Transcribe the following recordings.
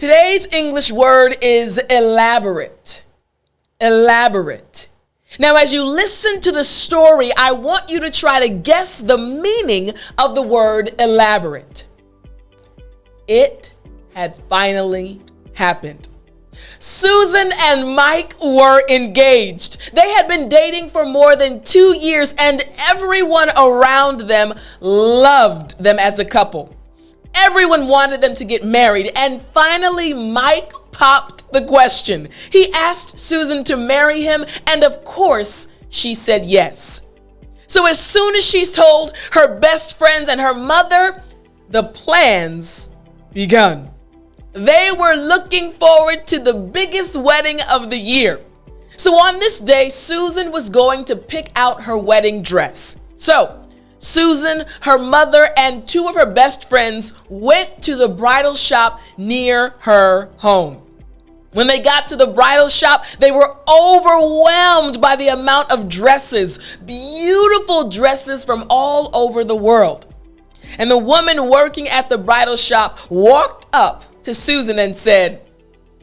Today's English word is elaborate. Elaborate. Now, as you listen to the story, I want you to try to guess the meaning of the word elaborate. It had finally happened. Susan and Mike were engaged. They had been dating for more than 2 years, and everyone around them loved them as a couple. Everyone wanted them to get married, and finally Mike popped the question. He asked Susan to marry him, and of course, she said yes. So as soon as she's told her best friends and her mother, the plans begun. They were looking forward to the biggest wedding of the year. So on this day, Susan was going to pick out her wedding dress. So Susan, her mother, and 2 of her best friends went to the bridal shop near her home. When they got to the bridal shop, they were overwhelmed by the amount of dresses, beautiful dresses from all over the world. And the woman working at the bridal shop walked up to Susan and said,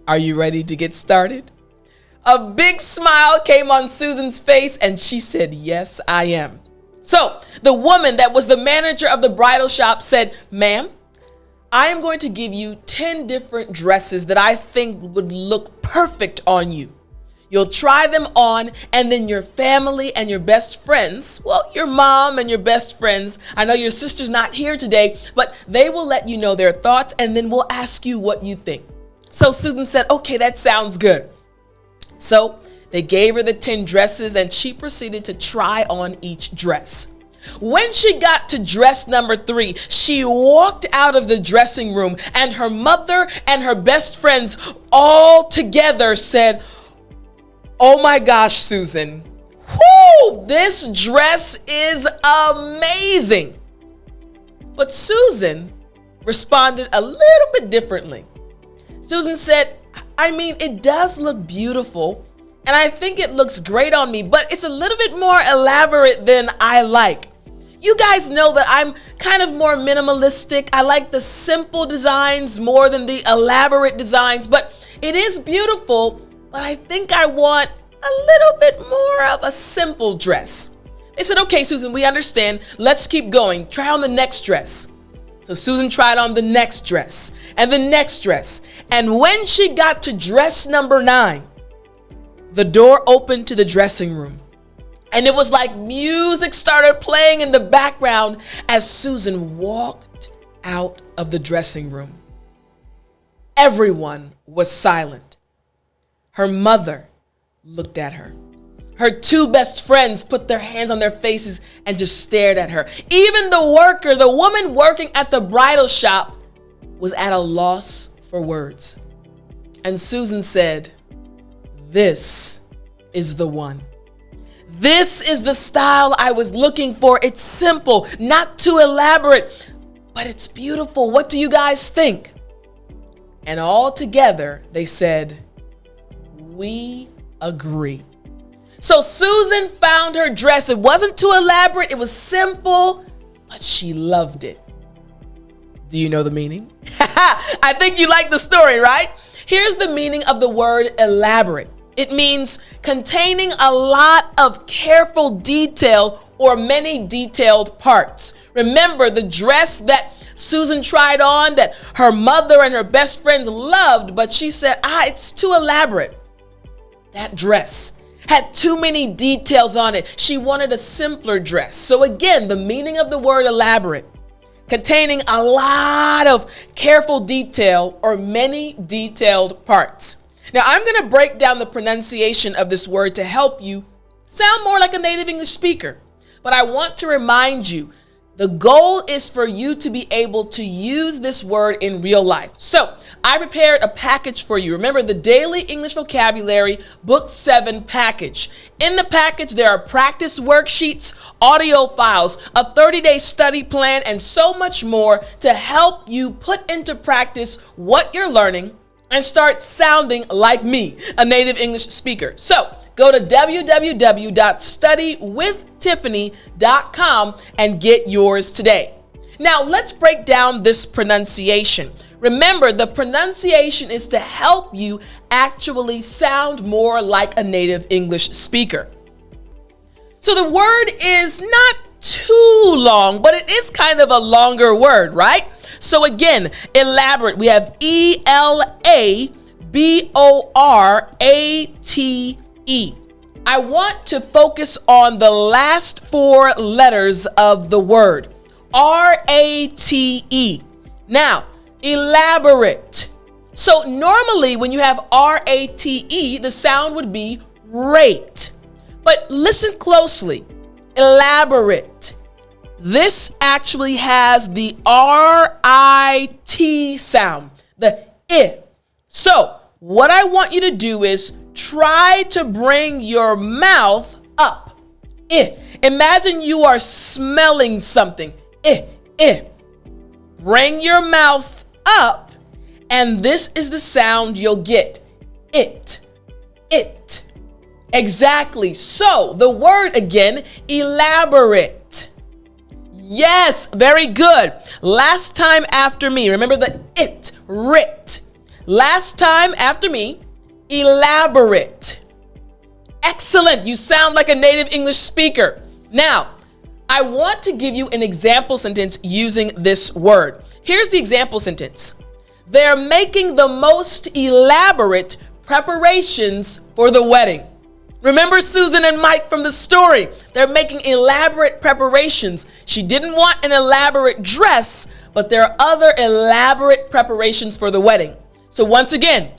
"Are you ready to get started?" A big smile came on Susan's face, and she said, "Yes, I am." So the woman that was the manager of the bridal shop said, "Ma'am, I am going to give you 10 different dresses that I think would look perfect on you. You'll try them on, and then your family and your best friends, well, your mom and your best friends, I know your sister's not here today, but they will let you know their thoughts, and then we'll ask you what you think." So Susan said, "Okay, that sounds good." So they gave her the 10 dresses, and she proceeded to try on each dress. When she got to dress number 3, she walked out of the dressing room, and her mother and her best friends all together said, "Oh my gosh, Susan, whoo, this dress is amazing." But Susan responded a little bit differently. Susan said, "I mean, it does look beautiful, and I think it looks great on me, but it's a little bit more elaborate than I like. You guys know that I'm kind of more minimalistic. I like the simple designs more than the elaborate designs, but it is beautiful, but I think I want a little bit more of a simple dress." They said, "Okay, Susan, we understand. Let's keep going. Try on the next dress." So Susan tried on the next dress and the next dress. And when she got to dress number 9, the door opened to the dressing room. And it was like music started playing in the background as Susan walked out of the dressing room. Everyone was silent. Her mother looked at her. Her 2 best friends put their hands on their faces and just stared at her. Even the woman working at the bridal shop, was at a loss for words. And Susan said, "This is the one. This is the style I was looking for. It's simple, not too elaborate, but it's beautiful. What do you guys think?" And all together they said, "We agree." So Susan found her dress. It wasn't too elaborate. It was simple, but she loved it. Do you know the meaning? I think you like the story, right? Here's the meaning of the word elaborate. It means containing a lot of careful detail or many detailed parts. Remember the dress that Susan tried on that her mother and her best friends loved, but she said, it's too elaborate. That dress had too many details on it. She wanted a simpler dress. So again, the meaning of the word elaborate, containing a lot of careful detail or many detailed parts. Now, I'm going to break down the pronunciation of this word to help you sound more like a native English speaker. But I want to remind you, the goal is for you to be able to use this word in real life. So I prepared a package for you. Remember the Daily English Vocabulary Book 7 package. In the package, there are practice worksheets, audio files, a 30-day study plan, and so much more to help you put into practice what you're learning and start sounding like me, a native English speaker. So go to www.studywithtiffani.com and get yours today. Now let's break down this pronunciation. Remember, the pronunciation is to help you actually sound more like a native English speaker. So the word is not too long, but it is kind of a longer word, right? So again, elaborate. We have ELABORATE. I want to focus on the last 4 letters of the word, RATE. Now, elaborate. So normally when you have RATE, the sound would be rate. But listen closely. Elaborate. This actually has the RIT sound, the I. So what I want you to do is try to bring your mouth up. Imagine you are smelling something. Bring your mouth up, and this is the sound you'll get. It. Exactly. So the word again, elaborate. Yes, very good. Last time after me. Remember the it, writ. Last time after me, elaborate. Excellent. You sound like a native English speaker. Now, I want to give you an example sentence using this word. Here's the example sentence. They're making the most elaborate preparations for the wedding. Remember Susan and Mike from the story? They're making elaborate preparations. She didn't want an elaborate dress, but there are other elaborate preparations for the wedding. So once again,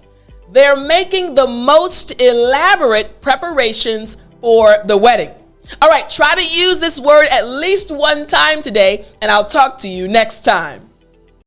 they're making the most elaborate preparations for the wedding. All right, try to use this word at least one time today, and I'll talk to you next time.